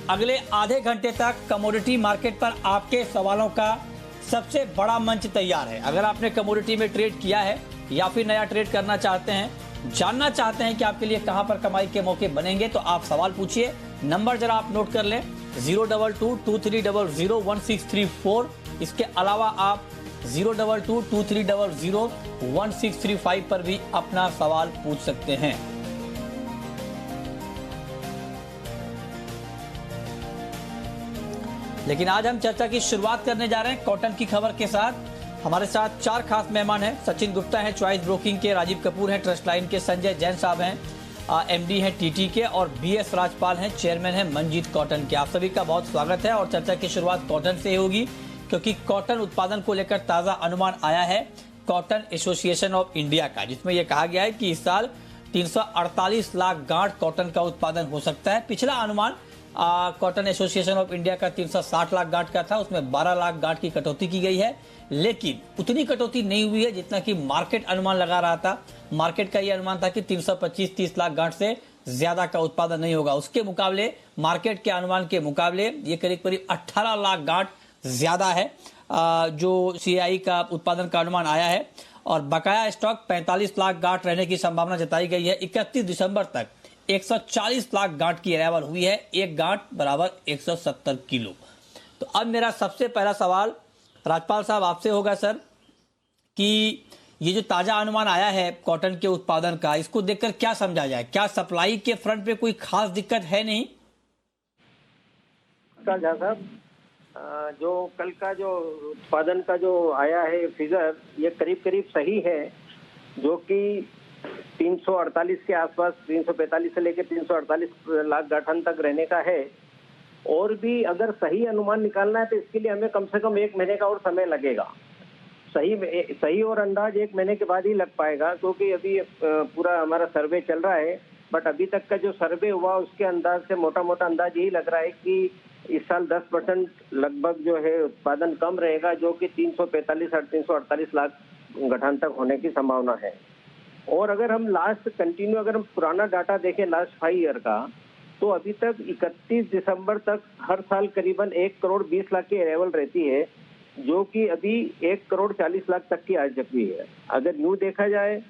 अगले आधे घंटे तक कमोडिटी मार्केट पर आपके सवालों का सबसे बड़ा मंच तैयार है। अगर आपने कमोडिटी में ट्रेड किया है या फिर नया ट्रेड करना चाहते हैं, जानना चाहते हैं कि आपके लिए कहां पर कमाई के मौके बनेंगे, तो आप सवाल पूछिए। नंबर जरा आप नोट कर लें, 02223001634। इसके अलावा आप 02223001635 पर भी अपना सवाल पूछ सकते हैं। लेकिन आज हम चर्चा की शुरुआत करने जा रहे हैं कॉटन की खबर के साथ। हमारे साथ 4 खास मेहमान हैं। सचिन गुप्ता हैं चॉइस ब्रोकिंग के, राजीव कपूर हैं ट्रस्ट लाइन के, संजय जैन साहब हैं एमडी हैं टीटी के, और बीएस राजपाल हैं चेयरमैन हैं मंजीत कॉटन के। आप सभी का बहुत स्वागत है। और चर्चा की शुरुआत कॉटन से होगी, क्योंकि कॉटन उत्पादन को लेकर ताजा अनुमान आया है कॉटन एसोसिएशन ऑफ इंडिया का, जिसमें यह कहा गया है कि इस साल 348 लाख गांठ कॉटन का उत्पादन हो सकता है। पिछला अनुमान कॉटन एसोसिएशन ऑफ इंडिया का 360 लाख गांठ का था, उसमें 12 लाख गांठ की कटौती की गई है, लेकिन उतनी कटौती नहीं हुई है जितना कि मार्केट अनुमान लगा रहा था। मार्केट का यह अनुमान था कि 325-30 लाख गांठ से ज्यादा का उत्पादन नहीं होगा। उसके मुकाबले मार्केट के अनुमान के मुकाबले ये करीब करीब 18 लाख गांठ ज्यादा है जो सीआई का उत्पादन का अनुमान आया है। और बकाया स्टॉक 45 लाख गांठ रहने की संभावना जताई गई है। 31 दिसंबर तक 140 लाख गांठ की अराइवल हुई है। एक गांठ बराबर 170 किलो। तो अब मेरा सबसे पहला सवाल राजपाल साहब आपसे होगा सर, कि ये जो ताजा अनुमान आया है कॉटन के उत्पादन का, इसको देखकर क्या समझा जाए? क्या सप्लाई के फ्रंट पे कोई खास दिक्कत है? नहीं साहब, जो कल का जो उत्पादन का जो आया है फिगर, ये करीब करीब सही है, जो कि 348 के आसपास, 345 से लेकर 348 लाख गांठन तक रहने का है। और भी अगर सही अनुमान निकालना है तो इसके लिए हमें कम से कम 1 महीने का और समय लगेगा। सही और अंदाज 1 महीने के बाद ही लग पाएगा, क्योंकि अभी पूरा हमारा सर्वे चल रहा है। बट अभी तक का जो सर्वे हुआ उसके अंदाज से मोटा मोटा अंदाज यही लग रहा है कि इस साल 10% लगभग जो है उत्पादन कम रहेगा, जो कि 345-348 लाख गठान तक होने की संभावना है। और अगर हम अगर हम पुराना डाटा देखें लास्ट 5 ईयर का, तो अभी तक 31 दिसंबर तक हर साल करीबन 1 करोड़ 20 लाख की अराइवल रहती है, जो कि अभी 1 करोड़ 40 लाख तक की आ चुकी है। अगर यूं देखा जाए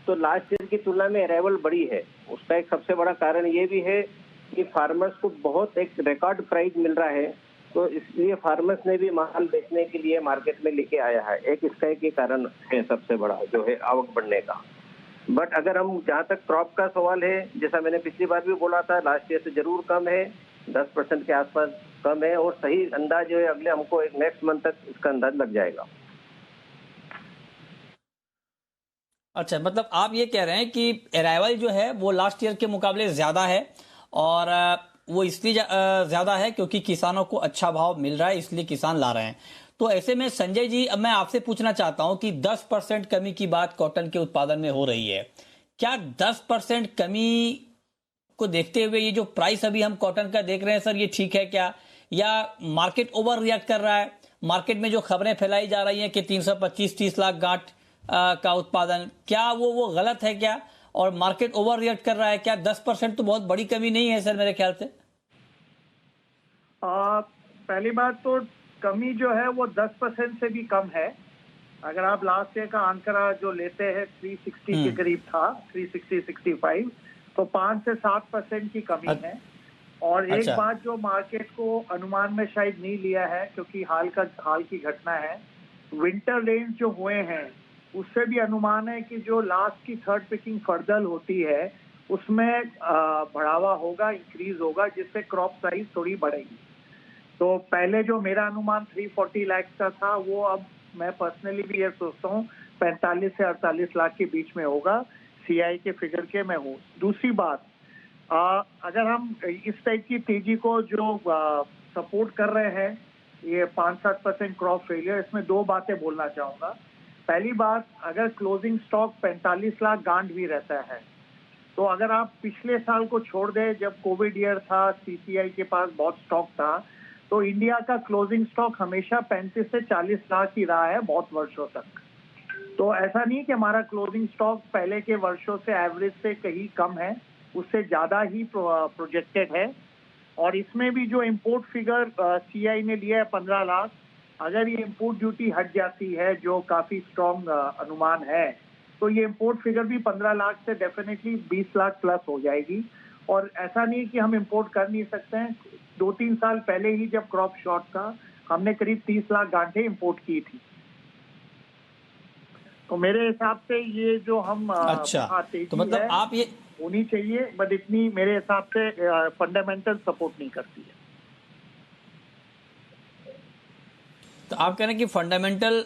तो लास्ट ईयर की तुलना में अराइवल बढ़ी है। उसका एक सबसे बड़ा कारण ये भी है कि फार्मर्स को बहुत एक रिकॉर्ड प्राइस मिल रहा है, तो इसलिए फार्मर्स ने भी माल बेचने के लिए मार्केट में लेके आया है। इसका एक कारण है सबसे बड़ा, जो है आवक बढ़ने का। बट अगर हम जहाँ तक क्रॉप का सवाल है, जैसा मैंने पिछली बार भी बोला था, लास्ट ईयर से जरूर कम है, 10% के आसपास कम है। और सही अंदाज जो है अगले हमको एक नेक्स्ट मंथ तक इसका अंदाज लग जाएगा। अच्छा, मतलब आप ये कह रहे हैं कि अराइवल जो है वो लास्ट ईयर के मुकाबले ज्यादा है, और वो इसलिए ज्यादा है क्योंकि किसानों को अच्छा भाव मिल रहा है, इसलिए किसान ला रहे हैं। तो ऐसे में संजय जी, अब मैं आपसे पूछना चाहता हूं कि 10% कमी की बात कॉटन के उत्पादन में हो रही है। क्या 10% कमी को देखते हुए ये जो प्राइस अभी हम कॉटन का देख रहे हैं सर, ये ठीक है क्या, या मार्केट ओवर रिएक्ट कर रहा है? मार्केट में जो खबरें फैलाई जा रही हैं कि 325-30 लाख गांठ का उत्पादन, क्या वो गलत है क्या, और मार्केट ओवर रिएक्ट कर रहा है क्या? 10% तो बहुत बड़ी कमी नहीं है सर मेरे ख्याल से। पहली बात तो कमी जो है वो 10% से भी कम है। अगर आप लास्ट ईयर का आंकड़ा जो लेते हैं 360 के करीब था, 360-65, तो 5 से 7% की कमी है। और एक बात जो मार्केट को अनुमान में शायद नहीं लिया है, क्योंकि हाल की घटना है, विंटर रेंज जो हुए हैं उससे भी अनुमान है कि जो लास्ट की थर्ड पिकिंग फर्दल होती है उसमें बढ़ावा होगा, इंक्रीज होगा, जिससे क्रॉप साइज थोड़ी बढ़ेगी। तो पहले जो मेरा अनुमान 340 लाख का था, वो अब मैं पर्सनली भी ये सोचता हूँ 45 से 48 लाख के बीच में होगा। सीआई के फिगर के मैं हूँ। दूसरी बात, अगर हम इस टाइप की तेजी को जो सपोर्ट कर रहे हैं, ये 5-7% क्रॉप फेलियर, इसमें 2 बातें बोलना चाहूंगा। पहली बात, अगर क्लोजिंग स्टॉक 45 लाख गांठ भी रहता है, तो अगर आप पिछले साल को छोड़ दें जब कोविड ईयर था, सीसीआई के पास बहुत स्टॉक था, तो इंडिया का क्लोजिंग स्टॉक हमेशा 35 से 40 लाख ही रहा है बहुत वर्षों तक। तो ऐसा नहीं कि हमारा क्लोजिंग स्टॉक पहले के वर्षों से एवरेज से कहीं कम है, उससे ज्यादा ही प्रोजेक्टेड है। और इसमें भी जो इंपोर्ट फिगर सीआई ने लिया है 15 लाख, अगर ये इंपोर्ट ड्यूटी हट जाती है जो काफी स्ट्रॉन्ग अनुमान है, तो ये इंपोर्ट फिगर भी 15 लाख से डेफिनेटली 20 लाख प्लस हो जाएगी। और ऐसा नहीं कि हम इंपोर्ट कर नहीं सकते हैं। 2-3 साल पहले ही जब क्रॉप शॉर्ट था, हमने करीब 30 लाख गांठें इंपोर्ट की थी। तो मेरे हिसाब से ये जो हम अच्छा, तो मतलब आप ये होनी चाहिए, बट इतनी मेरे हिसाब से फंडामेंटल सपोर्ट नहीं करती है। तो आप कह रहे हैं कि फंडामेंटल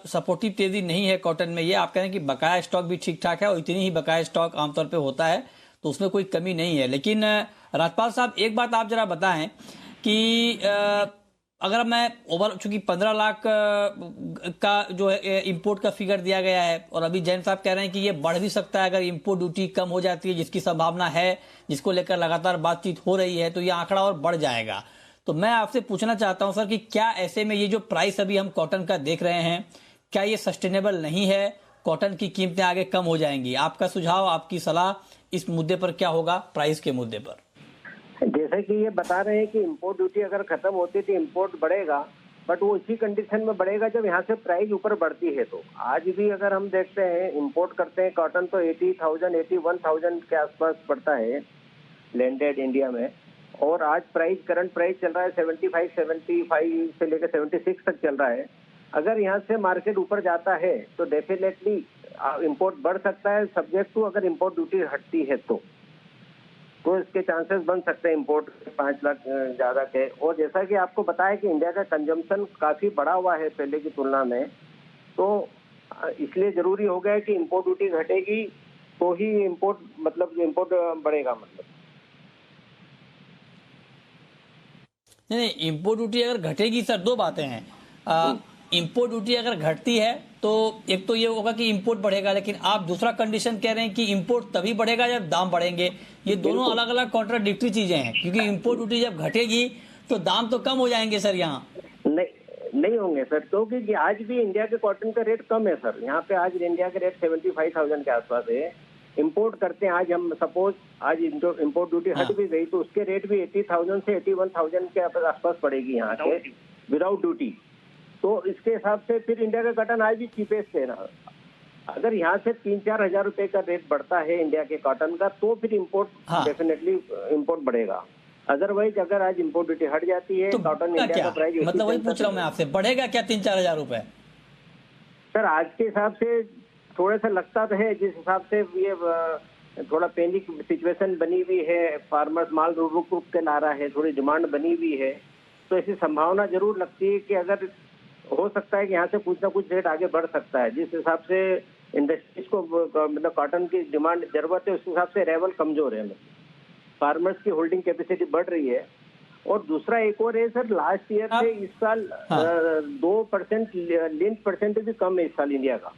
सपोर्टिव तेजी नहीं है कॉटन में, ये आप कह रहे हैं कि बकाया स्टॉक भी ठीक ठाक है और इतनी ही बकाया स्टॉक आमतौर पे होता है, तो उसमें कोई कमी नहीं है। लेकिन राजपाल साहब एक बात आप जरा बताएं कि अगर मैं ओवर, चूंकि 15 लाख का जो है इंपोर्ट का फिगर दिया गया है और अभी जैन साहब कह रहे हैं कि ये बढ़ भी सकता है अगर इंपोर्ट ड्यूटी कम हो जाती है, जिसकी संभावना है, जिसको लेकर लगातार बातचीत हो रही है, तो ये आंकड़ा और बढ़ जाएगा। तो मैं आपसे पूछना चाहता हूं सर कि क्या ऐसे में ये जो प्राइस अभी हम कॉटन का देख रहे हैं, क्या ये सस्टेनेबल नहीं है? कॉटन की कीमतें आगे कम हो जाएंगी। आपका सुझाव, आपकी सलाह इस मुद्दे पर क्या होगा, प्राइस के मुद्दे पर? जैसे कि ये बता रहे हैं कि इंपोर्ट ड्यूटी अगर खत्म होती तो इंपोर्ट बढ़ेगा, बट वो इसी कंडीशन में बढ़ेगा जब यहाँ से प्राइस ऊपर बढ़ती है। तो आज भी अगर हम देखते हैं इंपोर्ट करते हैं कॉटन तो 80,000 81,000 के आसपास पड़ता है लैंडेड इंडिया में, और आज प्राइस करंट प्राइस चल रहा है 75 से लेकर 76 तक चल रहा है। अगर यहाँ से मार्केट ऊपर जाता है तो डेफिनेटली इंपोर्ट बढ़ सकता है, सब्जेक्ट टू अगर इंपोर्ट ड्यूटी हटती है तो इसके चांसेस बन सकते हैं इंपोर्ट 5 लाख ज्यादा के। और जैसा कि आपको बताया कि इंडिया का कंजम्पशन काफी बढ़ा हुआ है पहले की तुलना में, तो इसलिए जरूरी हो गया है कि इंपोर्ट ड्यूटी घटेगी तो ही इंपोर्ट बढ़ेगा। मतलब नहीं, इंपोर्ट ड्यूटी अगर घटेगी सर, दो बातें हैं। इंपोर्ट ड्यूटी अगर घटती है तो एक तो ये होगा कि इंपोर्ट बढ़ेगा, लेकिन आप दूसरा कंडीशन कह रहे हैं कि इंपोर्ट तभी बढ़ेगा जब दाम बढ़ेंगे। ये दोनों अलग अलग कॉन्ट्राडिक्टरी चीजें हैं, क्योंकि इंपोर्ट ड्यूटी जब घटेगी तो दाम तो कम हो जाएंगे सर। यहाँ नहीं होंगे सर, क्योंकि आज भी इंडिया के कॉटन का रेट कम है सर। यहाँ पे आज इंडिया का रेट 75,000 के आसपास है। इंपोर्ट करते हैं आज हम, सपोज आज इंपोर्ट ड्यूटी हट भी गई तो उसके रेट भी 80,000 से 81,000 के आसपास पड़ेगी यहाँ के विदाउट ड्यूटी। तो इसके हिसाब से फिर इंडिया का कॉटन आज भी चीपेस्ट है ना। अगर यहाँ से 3-4 हजार रुपए का रेट बढ़ता है इंडिया के कॉटन का तो फिर इंपोर्ट डेफिनेटली इंपोर्ट बढ़ेगा। अदरवाइज अगर आज इंपोर्ट ड्यूटी हट जाती है, तो कॉटन इंडिया का प्राइस, मतलब वही पूछ रहा हूँ मैं आपसे, बढ़ेगा क्या 3-4 हजार रुपए? सर आज के हिसाब से थोड़ा सा लगता तो है, जिस हिसाब से ये थोड़ा पैनिक सिचुएशन बनी हुई है, फार्मर्स माल रुक के ला रहा है, थोड़ी डिमांड बनी हुई है, तो ऐसी संभावना जरूर लगती है कि अगर हो सकता है कि यहाँ से कुछ ना कुछ रेट आगे बढ़ सकता है। जिस हिसाब से इंडस्ट्रीज को मतलब कॉटन की डिमांड जरूरत है, उस हिसाब से अराइवल कमजोर है, फार्मर्स की होल्डिंग कैपेसिटी बढ़ रही है। और दूसरा एक और है सर, लास्ट ईयर से इस साल 2% लिंक परसेंटेज भी कम है इस साल इंडिया का।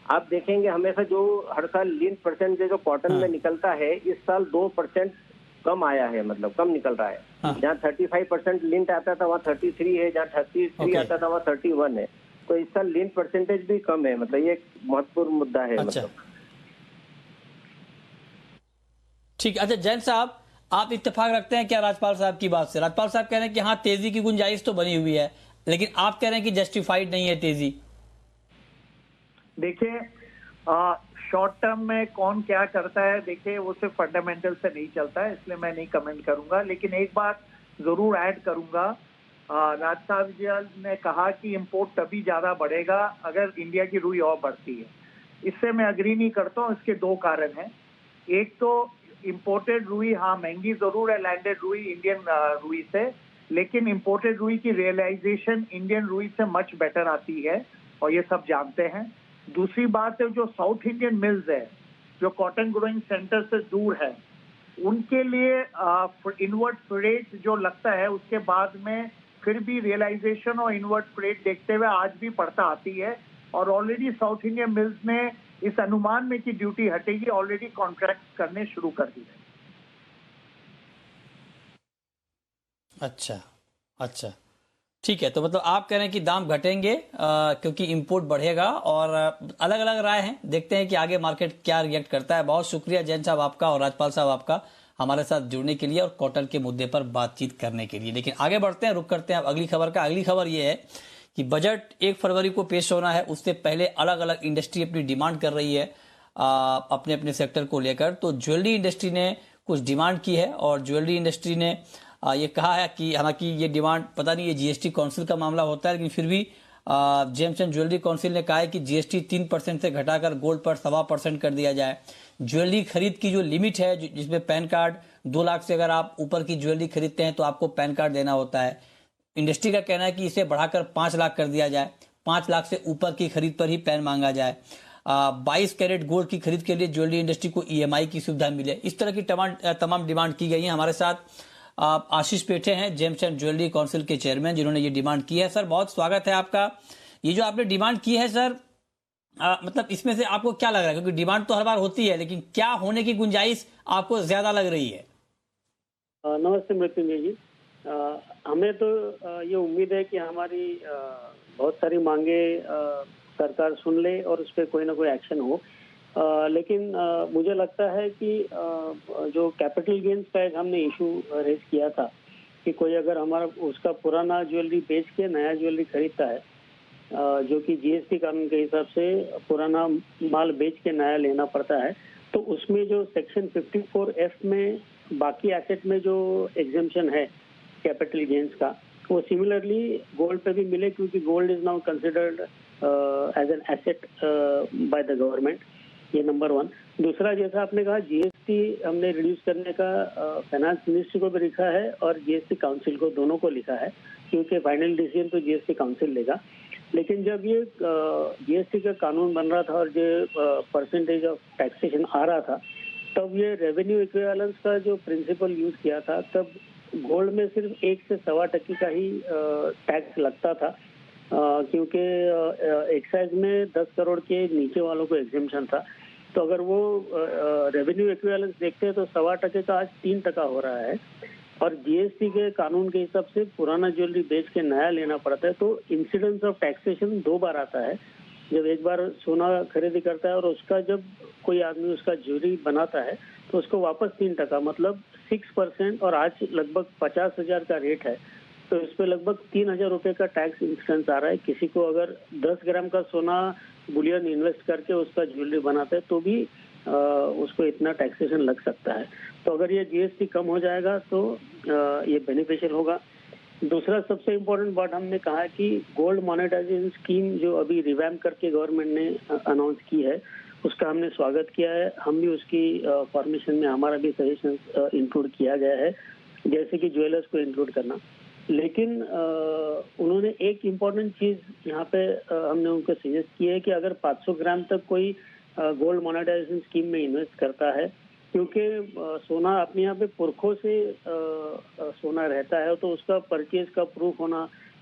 आप देखेंगे हमेशा जो हर साल लिंक परसेंटेज जो कॉटन में निकलता है, इस साल 2% कम आया है, मतलब कम निकल रहा है। जहाँ 35% लिंट आता था वहाँ 33 है, जहाँ 33 आता था वहाँ 31 है। तो इस साल लिंट परसेंटेज भी कम है, मतलब ये एक महत्वपूर्ण मुद्दा है। अच्छा। मतलब ठीक। अच्छा जैन साहब, आप इत्तेफाक रखते हैं क्या राजपाल साहब की बात से? राजपाल साहब कह रहे हैं कि हाँ तेजी की गुंजाइश तो बनी हुई है, लेकिन आप कह रहे हैं कि जस्टिफाइड नहीं है तेजी। देखिए शॉर्ट टर्म में कौन क्या करता है, देखिए वो सिर्फ फंडामेंटल से नहीं चलता है, इसलिए मैं नहीं कमेंट करूंगा। लेकिन एक बात जरूर ऐड करूंगा, राज साहब जी ने कहा कि इंपोर्ट तभी ज्यादा बढ़ेगा अगर इंडिया की रुई और बढ़ती है। इससे मैं अग्री नहीं करता हूँ। इसके दो कारण हैं। एक तो इंपोर्टेड रुई हाँ महंगी जरूर है लैंडेड रुई इंडियन रुई से, लेकिन इंपोर्टेड रुई की रियलाइजेशन इंडियन रुई से मच बेटर आती है और ये सब जानते हैं। दूसरी बात है, जो साउथ इंडियन मिल्स है जो कॉटन ग्रोइंग सेंटर से दूर है, उनके लिए इनवर्ट फ्रेट जो लगता है उसके बाद में फिर भी रियलाइजेशन और इनवर्ट फ्रेट देखते हुए आज भी पड़ता आती है। और ऑलरेडी साउथ इंडियन मिल्स ने इस अनुमान में कि ड्यूटी हटेगी ऑलरेडी कॉन्ट्रैक्ट करने शुरू कर दिए। अच्छा अच्छा, ठीक है। तो मतलब आप कह रहे हैं कि दाम घटेंगे क्योंकि इंपोर्ट बढ़ेगा, और अलग अलग राय हैं, देखते हैं कि आगे मार्केट क्या रिएक्ट करता है। बहुत शुक्रिया जैन साहब आपका और राजपाल साहब आपका हमारे साथ जुड़ने के लिए और कॉटन के मुद्दे पर बातचीत करने के लिए। लेकिन आगे बढ़ते हैं, रुक करते हैं अब अगली खबर का। अगली खबर ये है कि बजट 1 फरवरी को पेश होना है, उससे पहले अलग अलग इंडस्ट्री अपनी डिमांड कर रही है अपने अपने सेक्टर को लेकर। तो ज्वेलरी इंडस्ट्री ने कुछ डिमांड की है और ज्वेलरी इंडस्ट्री ने ये कहा है कि हालांकि ये डिमांड पता नहीं ये जीएसटी काउंसिल का मामला होता है, लेकिन फिर भी जेम्स एंड ज्वेलरी काउंसिल ने कहा है कि जीएसटी 3% से घटाकर गोल्ड पर 2.25% कर दिया जाए। ज्वेलरी खरीद की जो लिमिट है जिसमें पैन कार्ड 2 लाख से अगर आप ऊपर की ज्वेलरी खरीदते हैं तो आपको पैन कार्ड देना होता है। इंडस्ट्री का कहना है कि इसे बढ़ाकर 5 लाख कर दिया जाए, 5 लाख से ऊपर की खरीद पर ही पैन मांगा जाए। 22 कैरेट गोल्ड की खरीद के लिए ज्वेलरी इंडस्ट्री को ईएमआई की सुविधा मिले। इस तरह की तमाम डिमांड की गई है। हमारे साथ आशीष पेठे हैं, जेम्स एंड ज्वेलरी काउंसिल के चेयरमैन, जिन्होंने ये डिमांड की है। सर बहुत स्वागत है आपका। ये जो आपने डिमांड की है सर, मतलब इसमें से आपको क्या लग रहा है, क्योंकि डिमांड तो हर बार होती है, लेकिन क्या होने की गुंजाइश आपको ज्यादा लग रही है? नमस्ते मृत्युंजय जी। हमें तो ये उम्मीद है कि हमारी बहुत सारी मांगे सरकार सुन ले और उस पर कोई ना कोई एक्शन हो। लेकिन मुझे लगता है कि जो कैपिटल गेन्स का एक हमने इशू रेज किया था कि कोई अगर हमारा उसका पुराना ज्वेलरी बेच के नया ज्वेलरी खरीदता है, जो कि जीएसटी कानून के हिसाब से पुराना माल बेच के नया लेना पड़ता है, तो उसमें जो सेक्शन 54F में बाकी एसेट में जो एग्जेम्पशन है कैपिटल गेन्स का, वो सिमिलरली गोल्ड पे भी मिले, क्योंकि gold is now considered as an asset by the government. ये नंबर 1। दूसरा, जैसा आपने कहा, जीएसटी हमने रिड्यूस करने का फाइनेंस मिनिस्ट्री को भी लिखा है और जीएसटी काउंसिल को, दोनों को लिखा है, क्योंकि फाइनल डिसीजन तो जीएसटी काउंसिल लेगा। लेकिन जब ये जीएसटी का कानून बन रहा था और जो परसेंटेज ऑफ टैक्सेशन आ रहा था, तब ये रेवेन्यू इक्विवेलेंस का जो प्रिंसिपल यूज किया था, तब गोल्ड में सिर्फ 1 से 1.25% का ही टैक्स लगता था, क्योंकि एक्साइज में 10 करोड़ के नीचे वालों को एग्जेम्पशन था। तो अगर वो रेवेन्यू इक्विवेलेंस देखते हैं तो 2.25% का आज 3% हो रहा है। और जीएसटी के कानून के हिसाब से पुराना ज्वेलरी बेच के नया लेना पड़ता है, तो इंसिडेंस ऑफ टैक्सेशन 2 बार आता है। जब एक बार सोना खरीदी करता है और उसका जब कोई आदमी उसका ज्वेलरी बनाता है तो उसको वापस 3%, मतलब 6%, और आज लगभग 50,000 का रेट है, तो इस पे लगभग 3,000 रुपए का टैक्स इंसिडेंस आ रहा है। किसी को अगर 10 ग्राम का सोना बुलियन इन्वेस्ट करके उसका ज्वेलरी बनाते हैं तो भी उसको इतना टैक्सेशन लग सकता है। तो अगर ये जीएसटी कम हो जाएगा तो ये बेनिफिशियल होगा। दूसरा सबसे इम्पोर्टेंट बात हमने कहा है कि गोल्ड मोनेटाइजेशन स्कीम जो अभी रिवैम्प करके गवर्नमेंट ने अनाउंस की है, उसका हमने स्वागत किया है। हम भी उसकी फॉर्मेशन में हमारा भी सजेशन इंक्लूड किया गया है, जैसे कि ज्वेलर्स को इंक्लूड करना। लेकिन उन्होंने एक इम्पोर्टेंट चीज यहाँ पे हमने उनको सजेस्ट की है कि अगर 500 ग्राम तक कोई गोल्ड मोनेटाइजेशन स्कीम में इन्वेस्ट करता है, क्योंकि सोना अपने यहाँ पे पुरखों से सोना रहता है, तो उसका परचेज का प्रूफ होना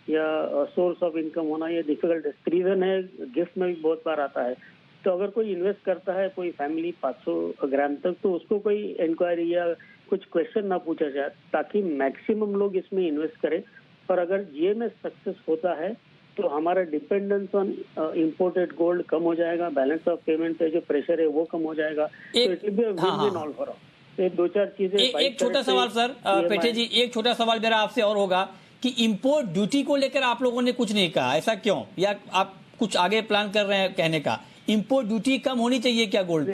या सोर्स ऑफ इनकम होना ये डिफिकल्ट है। रीजन है, गिफ्ट में भी बहुत बार आता है। तो अगर कोई इन्वेस्ट करता है, कोई फैमिली 500 ग्राम तक, तो उसको कोई इंक्वायरी या कुछ क्वेश्चन ना पूछा जाए, ताकि मैक्सिमम लोग इसमें इन्वेस्ट करें। और अगर जीए में सक्सेस होता है तो हमारा डिपेंडेंस ऑन इंपोर्टेड गोल्ड कम हो जाएगा, बैलेंस ऑफ पेमेंट पे जो प्रेशर है वो कम हो जाएगा। तो it will be a win-win all for all. एक 2-4 चीजें। एक छोटा सवाल सर पेठे जी, एक छोटा सवाल मेरा आपसे और होगा कि इंपोर्ट ड्यूटी को लेकर आप लोगों ने कुछ नहीं कहा, ऐसा क्यों? या आप कुछ आगे प्लान कर रहे हैं कहने का? इंपोर्ट ड्यूटी कम होनी चाहिए क्या गोल्ड पे?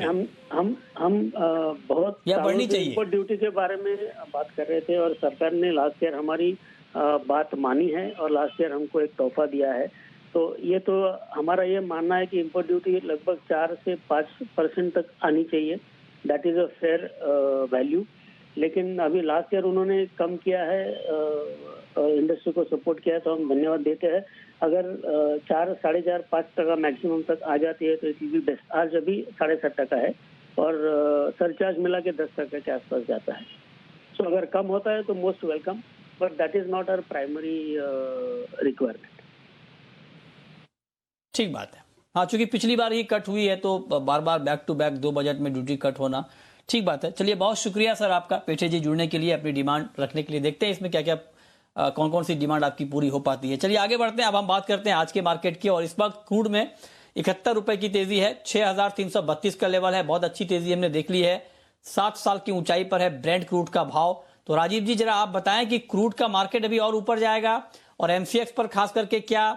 हम बहुत या बढ़नी चाहिए? इंपोर्ट ड्यूटी के बारे में बात कर रहे थे और सरकार ने लास्ट ईयर हमारी बात मानी है और लास्ट ईयर हमको एक तोहफा दिया है। तो ये तो हमारा ये मानना है कि इंपोर्ट ड्यूटी लगभग 4 से 5% तक आनी चाहिए। That is a fair value. लेकिन अभी लास्ट ईयर उन्होंने कम किया है, इंडस्ट्री को सपोर्ट किया है, तो हम धन्यवाद देते हैं। अगर 4, 4.5, 5% मैक्सिमम तक आ जाती है तो इट विल बी बेस्ट। आज अभी 7.5% है और सरचार्ज मिला के 10% के आसपास जाता है। सो अगर कम होता है तो most welcome, but that is not our primary requirement. ठीक बात है। हाँ, चूंकि पिछली बार ही कट हुई है तो बार बार बैक टू बैक 2 बजट में ड्यूटी कट होना ठीक बात है। चलिए, बहुत शुक्रिया सर आपका पेठे जी जुड़ने के लिए, अपनी डिमांड रखने के लिए। देखते हैं इसमें क्या क्या कौन कौन सी डिमांड आपकी पूरी हो पाती है। चलिए आगे बढ़ते हैं। अब हम बात करते हैं आज के मार्केट की, और इस वक्त क्रूड में 71 रुपए की तेजी है, 6,332 का लेवल है। बहुत अच्छी तेजी हमने देख ली है। 7 साल की ऊंचाई पर है ब्रेंट क्रूड का भाव। तो राजीव जी जरा आप बताएं कि क्रूड का मार्केट अभी और ऊपर जाएगा और एमसीएक्स पर खास करके क्या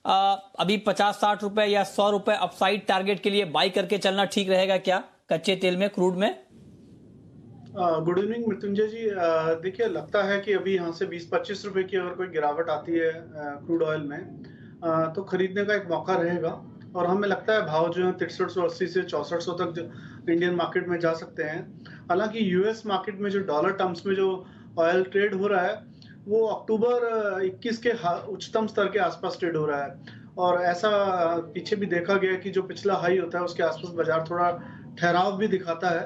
अभी 50-60 रुपए या 100 रुपए अपसाइड टारगेट के लिए बाई करके चलना ठीक रहेगा क्या कच्चे तेल में, क्रूड में? गुड इवनिंग मृत्युंजय जी। देखिए, लगता है कि अभी यहाँ से 20-25 रुपए की अगर कोई गिरावट आती है क्रूड ऑयल में तो खरीदने का एक मौका रहेगा और हमें लगता है भाव जो है 6380 से 6400 तक जो इंडियन मार्केट में जा सकते हैं। हालांकि यूएस मार्केट में जो डॉलर टर्म्स में जो ऑयल ट्रेड हो रहा है वो अक्टूबर 21 के उच्चतम स्तर के आसपास ट्रेड हो रहा है और ऐसा पीछे भी देखा गया कि जो पिछला हाई होता है उसके आसपास बाजार थोड़ा ठहराव भी दिखाता है।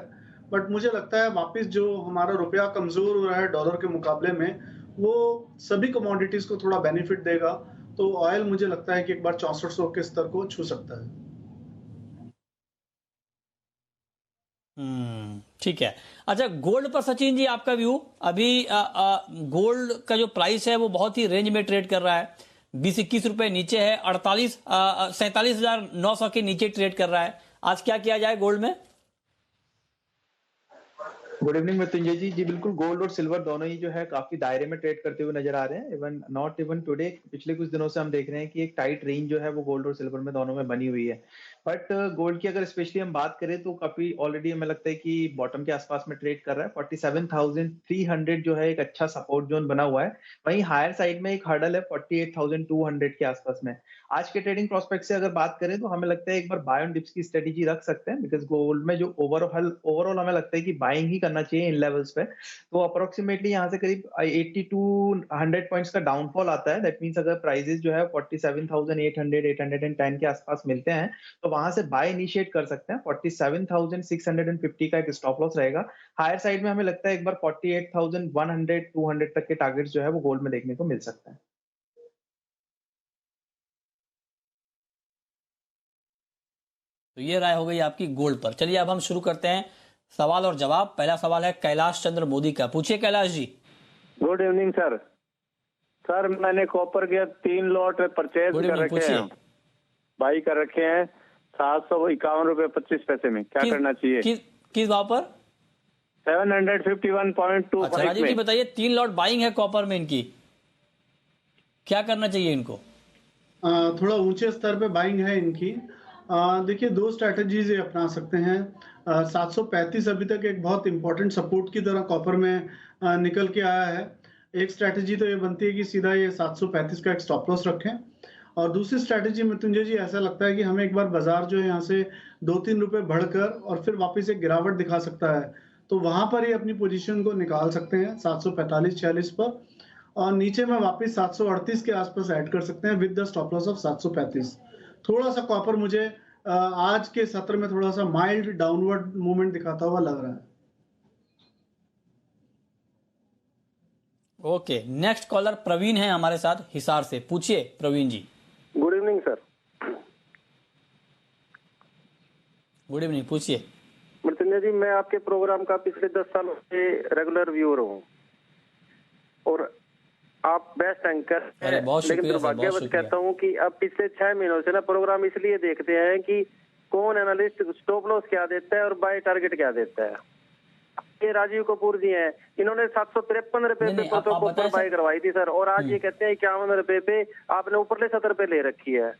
बट मुझे लगता है वापस जो हमारा रुपया कमजोर हो रहा है डॉलर के मुकाबले में वो सभी कमोडिटीज को थोड़ा बेनिफिट देगा। तो ऑयल मुझे लगता है कि एक बार 6400 के स्तर को छू सकता है। ठीक है। अच्छा, गोल्ड पर सचिन जी आपका व्यू? अभी गोल्ड का जो प्राइस है वो बहुत ही रेंज में ट्रेड कर रहा है, 20-21 रुपए नीचे है, 47,900 के नीचे ट्रेड कर रहा है। आज क्या किया जाए गोल्ड में? गुड इवनिंग मृत्युंजय जी। बिल्कुल, गोल्ड और सिल्वर दोनों ही जो है काफी दायरे में ट्रेड करते हुए नजर आ रहे हैं। इवन नॉट इवन टुडे, पिछले कुछ दिनों से हम देख रहे हैं कि एक टाइट रेंज जो है वो गोल्ड और सिल्वर में दोनों में बनी हुई है। बट गोल्ड की अगर स्पेशली हम बात करें तो काफी ऑलरेडी हमें लगता है कि बॉटम के आसपास में ट्रेड कर रहा है। 47,300 जो है एक अच्छा सपोर्ट जोन बना हुआ है। वहीं हायर साइड में एक हर्डल है 48,200 के आसपास में। आज के ट्रेडिंग प्रोस्पेक्ट से अगर बात करें तो हमें लगता है एक बार बाय ऑन डिप्स की स्ट्रेटेजी रख सकते हैं, बिकॉज गोल्ड में जो ओवरऑल हमें लगता है कि बाइंग ही करना चाहिए इन लेवल्स पे। तो अप्रोक्सीमेटली यहाँ से करीब 80 to 100 पॉइंट्स का डाउनफॉल आता है। दैट मींस अगर प्राइसेस जो है 47,800 810 के आसपास मिलते हैं तो वहां से बाय इनिशिएट कर सकते हैं। 47,650 का एक स्टॉप लॉस रहेगा। हायर साइड में हमें लगता है एक बार 48,100 200 तक के टारगेट्स जो है वो गोल्ड में देखने को मिल सकता है। तो ये राय हो गई आपकी गोल्ड पर। चलिए अब हम शुरू करते हैं सवाल और जवाब। पहला सवाल है कैलाश चंद्र मोदी का। पूछिए Kailash ji. Good evening sir. Sir मैंने कॉपर के 3 लॉट परचेज कर रखे हैं, बाई कर रखे हैं 751.25 में। क्या करना चाहिए? किस भाव पर? 751.25। अच्छा राजीव जी बताइए, 3 लॉट बाइंग है कॉपर में इनकी, क्या करना चाहिए इनको? थोड़ा ऊंचे स्तर पे बाइंग है इनकी। देखिए, 2 स्ट्रैटेजीज ये अपना सकते हैं। 735 अभी तक एक बहुत इंपॉर्टेंट सपोर्ट की तरह कॉपर में निकल के आया है। एक स्ट्रैटेजी तो ये बनती है कि सीधा ये 735 का एक स्टॉप लॉस रखें और दूसरी स्ट्रैटेजी मृत्युंजय जी ऐसा लगता है कि हमें एक बार बाजार जो है यहाँ से 2-3 रुपए बढ़कर और फिर वापस एक गिरावट दिखा सकता है, तो वहां पर ही अपनी पोजीशन को निकाल सकते हैं 745-46 पर और नीचे में वापस 738 के आसपास ऐड कर सकते हैं with the stop loss of 735। थोड़ा सा कॉपर मुझे आज के सत्र में थोड़ा सा माइल्ड डाउनवर्ड मूवमेंट दिखाता हुआ लग रहा है। ओके, नेक्स्ट कॉलर प्रवीण है हमारे साथ हिसार से। पूछिए Praveen ji. Good evening sir. Good evening, पूछिए। मृत्युंजय जी, मैं आपके प्रोग्राम का पिछले 10 सालों से रेगुलर व्यूअर हूँ और आप बेस्ट एंकर हैं, लेकिन दुर्भाग्यवश कहता हूँ कि अब पिछले 6 महीनों से ना प्रोग्राम इसलिए देखते हैं कि कौन एनालिस्ट स्टॉप लॉस क्या देता है और बाय टारगेट क्या देता है। ये राजीव कपूर जी हैं, इन्होंने 753 रुपए पे कॉपर बाय करवाई थी सर, और आज ये कहते हैं 51 रुपए पे आपने ऊपरले 70 रुपए ले रखी है।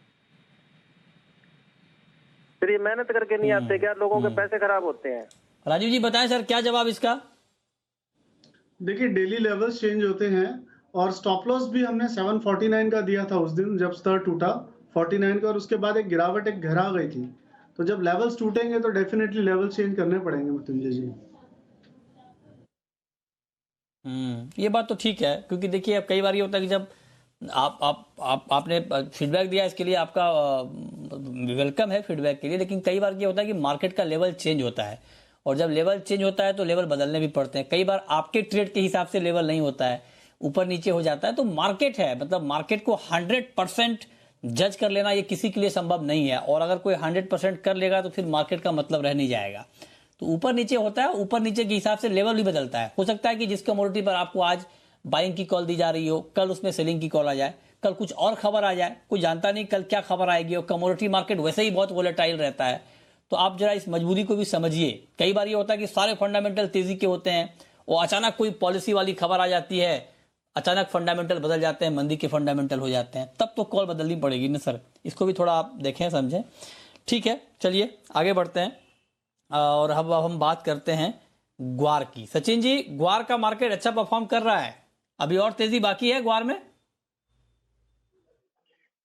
फिर ये मेहनत करके नहीं आते क्या? लोगों के पैसे खराब होते हैं। राजीव जी बताएं सर, क्या जवाब इसका? देखिए, डेली लेवल्स चेंज होते हैं और स्टॉप लॉस भी हमने 749 का दिया था उस दिन जब स्तर टूटा 49 का, और उसके बाद एक गिरावट एक गहरा गई थी। तो जब लेवल्स टूटेंगे तो डेफिनेटली लेवल चेंज करने पड़ेंगे मृत्युंजय जी। ये बात तो ठीक है, क्योंकि देखिए अब कई बार ये होता है कि जब आपने फीडबैक दिया, इसके लिए आपका वेलकम है फीडबैक के लिए, लेकिन कई बार ये होता है कि मार्केट का लेवल चेंज होता है और जब लेवल चेंज होता है तो लेवल बदलने भी पड़ते हैं। कई बार आपके ट्रेड के हिसाब से लेवल नहीं होता है, ऊपर नीचे हो जाता है। तो मार्केट है, मतलब मार्केट को 100% जज कर लेना ये किसी के लिए संभव नहीं है, और अगर कोई 100% कर लेगा तो फिर मार्केट का मतलब रह नहीं जाएगा। तो ऊपर नीचे होता है, ऊपर नीचे के हिसाब से लेवल भी बदलता है। हो सकता है कि जिस कमोडिटी पर आपको आज बाइंग की कॉल दी जा रही हो, कल उसमें सेलिंग की कॉल आ जाए, कल कुछ और खबर आ जाए, कोई जानता नहीं कल क्या खबर आएगी, और कमोडिटी मार्केट वैसे ही बहुत वोलेटाइल रहता है। तो आप जरा इस मजबूरी को भी समझिए। कई बार ये होता है कि सारे फंडामेंटल तेजी के होते हैं और अचानक कोई पॉलिसी वाली खबर आ जाती है, अचानक फंडामेंटल बदल जाते हैं, मंदी के फंडामेंटल हो जाते हैं, तब तो कॉल बदलनी पड़ेगी ना सर। इसको भी थोड़ा आप देखें समझें। ठीक है, चलिए आगे बढ़ते हैं और अब हम बात करते हैं ग्वार की। सचिन जी, ग्वार का मार्केट अच्छा परफॉर्म कर रहा है, अभी और तेजी बाकी है ग्वार में?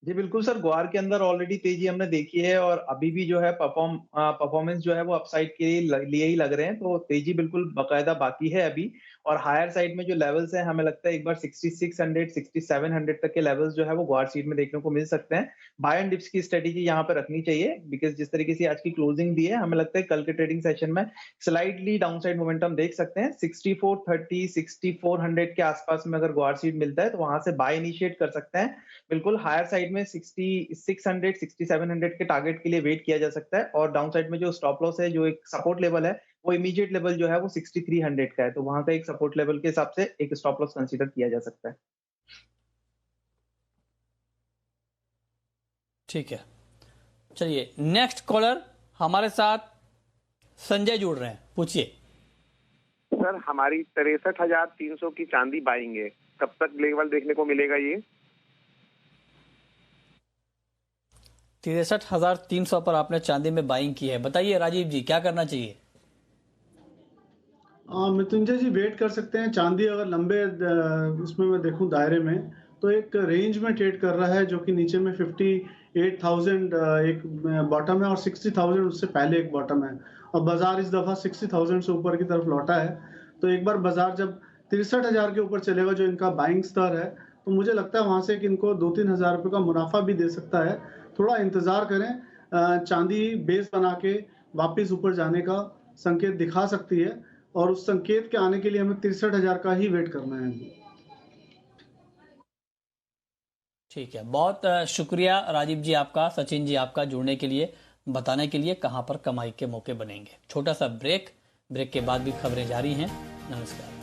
जी बिल्कुल सर, ग्वार के अंदर ऑलरेडी तेजी हमने देखी है और अभी भी जो है परफॉर्मेंस जो है वो अपसाइड के लिए ही लग रहे हैं, तो तेजी बिल्कुल बकायदा बाकी है अभी। और हायर साइड में जो लेवल्स हैं, हमें लगता है एक बार 6600 6700 तक के लेवल्स जो है वो ग्वार सीट में देखने को मिल सकते हैं। बाय एंड डिप्स की स्ट्रेटेजी यहाँ पर रखनी चाहिए, बिकॉज जिस तरीके से आज की क्लोजिंग दी है, हमें लगता है कल के ट्रेडिंग सेशन में स्लाइटली डाउनसाइड मोमेंटम देख सकते हैं। 6430 6400 के आसपास में अगर ग्वार सीट मिलता है तो वहां से बाय इनिशिएट कर सकते हैं। बिल्कुल हायर साइड में 6600 6700 के टारगेट के लिए वेट किया जा सकता है। और डाउन साइड में जो स्टॉप लॉस है, जो एक सपोर्ट लेवल है, वो इमीडिएट लेवल जो है वो 6300 का है, तो वहां का एक सपोर्ट लेवल के हिसाब से एक स्टॉप लॉस कंसीडर किया जा सकता है। ठीक है, चलिए नेक्स्ट कॉलर हमारे साथ संजय जुड़ रहे हैं, पूछिए। सर, हमारी 63,300 की चांदी बाइंग है, कब तक लेवल देखने को मिलेगा ये? 63,300 पर आपने चांदी में बाइंग की है, बताइए राजीव जी क्या करना चाहिए? मृत्युंजय जी वेट कर सकते हैं। चांदी अगर लंबे उसमें मैं देखूं दायरे में, तो एक रेंज में ट्रेड कर रहा है, जो कि नीचे में 58,000 एक बॉटम है और 60,000 उससे पहले एक बॉटम है, और बाजार इस दफा 60,000 से ऊपर की तरफ लौटा है। तो एक बार बाजार जब 63,000 के ऊपर चलेगा, जो इनका बाइंग स्तर है, तो मुझे लगता है वहां से कि इनको 2-3 हजार रुपये का मुनाफा भी दे सकता है। थोड़ा इंतजार करें, चांदी बेस बना के वापस ऊपर जाने का संकेत दिखा सकती है, और उस संकेत के आने के लिए हमें 63,000 का ही वेट करना है। ठीक है, बहुत शुक्रिया राजीव जी आपका, सचिन जी आपका जुड़ने के लिए, बताने के लिए कहां पर कमाई के मौके बनेंगे। छोटा सा ब्रेक के बाद भी खबरें जारी हैं। नमस्कार।